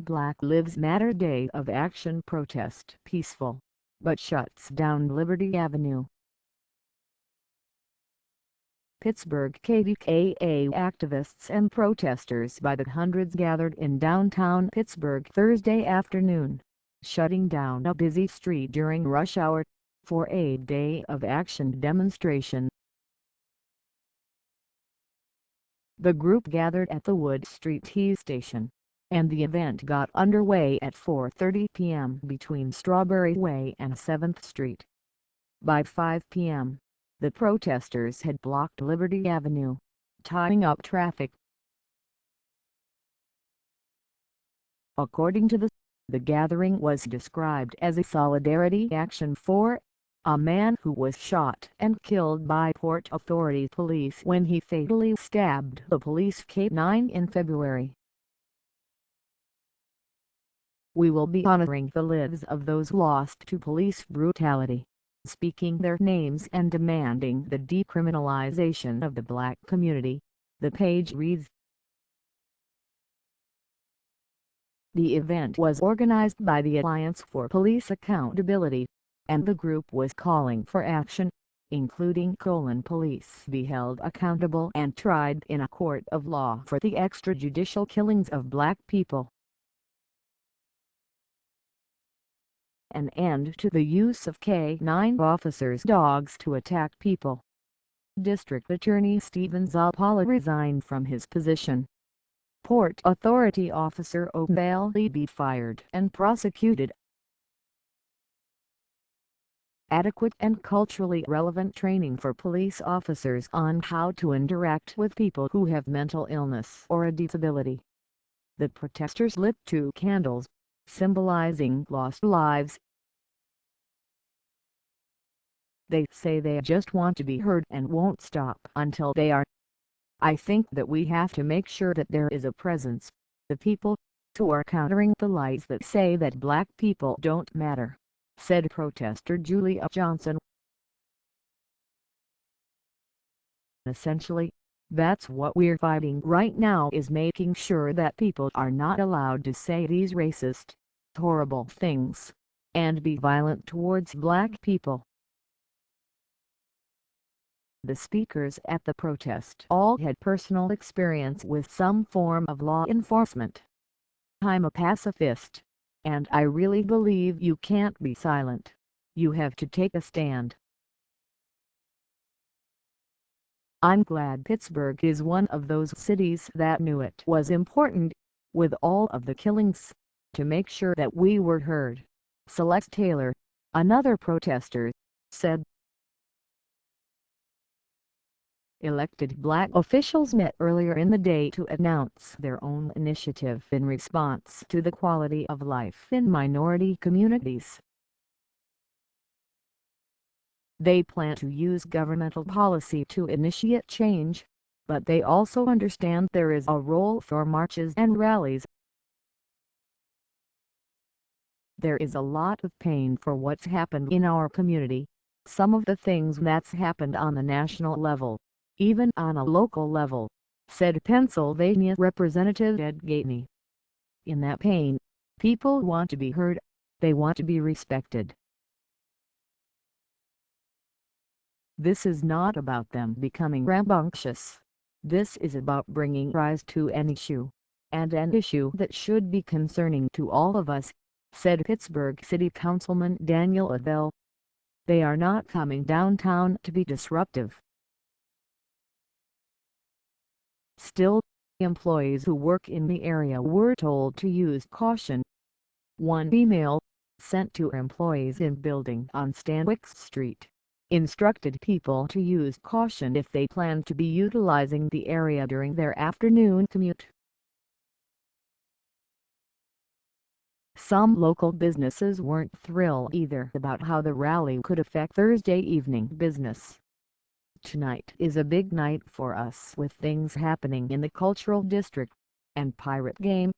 Black Lives Matter Day of Action protest peaceful, but shuts down Liberty Avenue. Pittsburgh KKK activists and protesters by the hundreds gathered in downtown Pittsburgh Thursday afternoon, shutting down a busy street during rush hour, for a Day of Action demonstration. The group gathered at the Wood Street T station, and the event got underway at 4:30 p.m. between Strawberry Way and 7th Street. By 5 p.m., the protesters had blocked Liberty Avenue, tying up traffic. According to the gathering was described as a solidarity action for a man who was shot and killed by Port Authority police when he fatally stabbed a police K-9 in February. We will be honoring the lives of those lost to police brutality, speaking their names and demanding the decriminalization of the black community, the page reads. The event was organized by the Alliance for Police Accountability, and the group was calling for action, including police be held accountable and tried in a court of law for the extrajudicial killings of black people. An end to the use of K-9 officers' dogs to attack people. District Attorney Stephen Zappala resigned from his position. Port Authority Officer O'Malley be fired and prosecuted. Adequate and culturally relevant training for police officers on how to interact with people who have mental illness or a disability. The protesters lit 2 candles, symbolizing lost lives. They say they just want to be heard and won't stop until they are. I think that we have to make sure that there is a presence, the people, who are countering the lies that say that black people don't matter, said protester Julia Johnson. Essentially, that's what we're fighting right now, is making sure that people are not allowed to say these racist, horrible things, and be violent towards black people. The speakers at the protest all had personal experience with some form of law enforcement. I'm a pacifist, and I really believe you can't be silent. You have to take a stand. I'm glad Pittsburgh is one of those cities that knew it was important, with all of the killings, to make sure that we were heard, Celeste Taylor, another protester, said. Elected black officials met earlier in the day to announce their own initiative in response to the quality of life in minority communities. They plan to use governmental policy to initiate change, but they also understand there is a role for marches and rallies. There is a lot of pain for what's happened in our community, some of the things that's happened on the national level, even on a local level, said Pennsylvania Representative Ed Gateney. In that pain, people want to be heard, they want to be respected. This is not about them becoming rambunctious. This is about bringing rise to an issue, and an issue that should be concerning to all of us, said Pittsburgh City Councilman Daniel Avell. They are not coming downtown to be disruptive. Still, employees who work in the area were told to use caution. One email, sent to employees in building on Stanwix Street, instructed people to use caution if they plan to be utilizing the area during their afternoon commute. Some local businesses weren't thrilled either about how the rally could affect Thursday evening business. Tonight is a big night for us with things happening in the Cultural District and Pirate Game.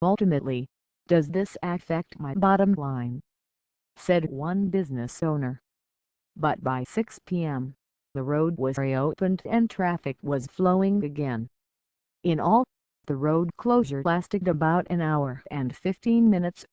Ultimately, does this affect my bottom line? Said one business owner. But by 6 p.m., the road was reopened and traffic was flowing again. In all, The road closure lasted about an hour and 15 minutes.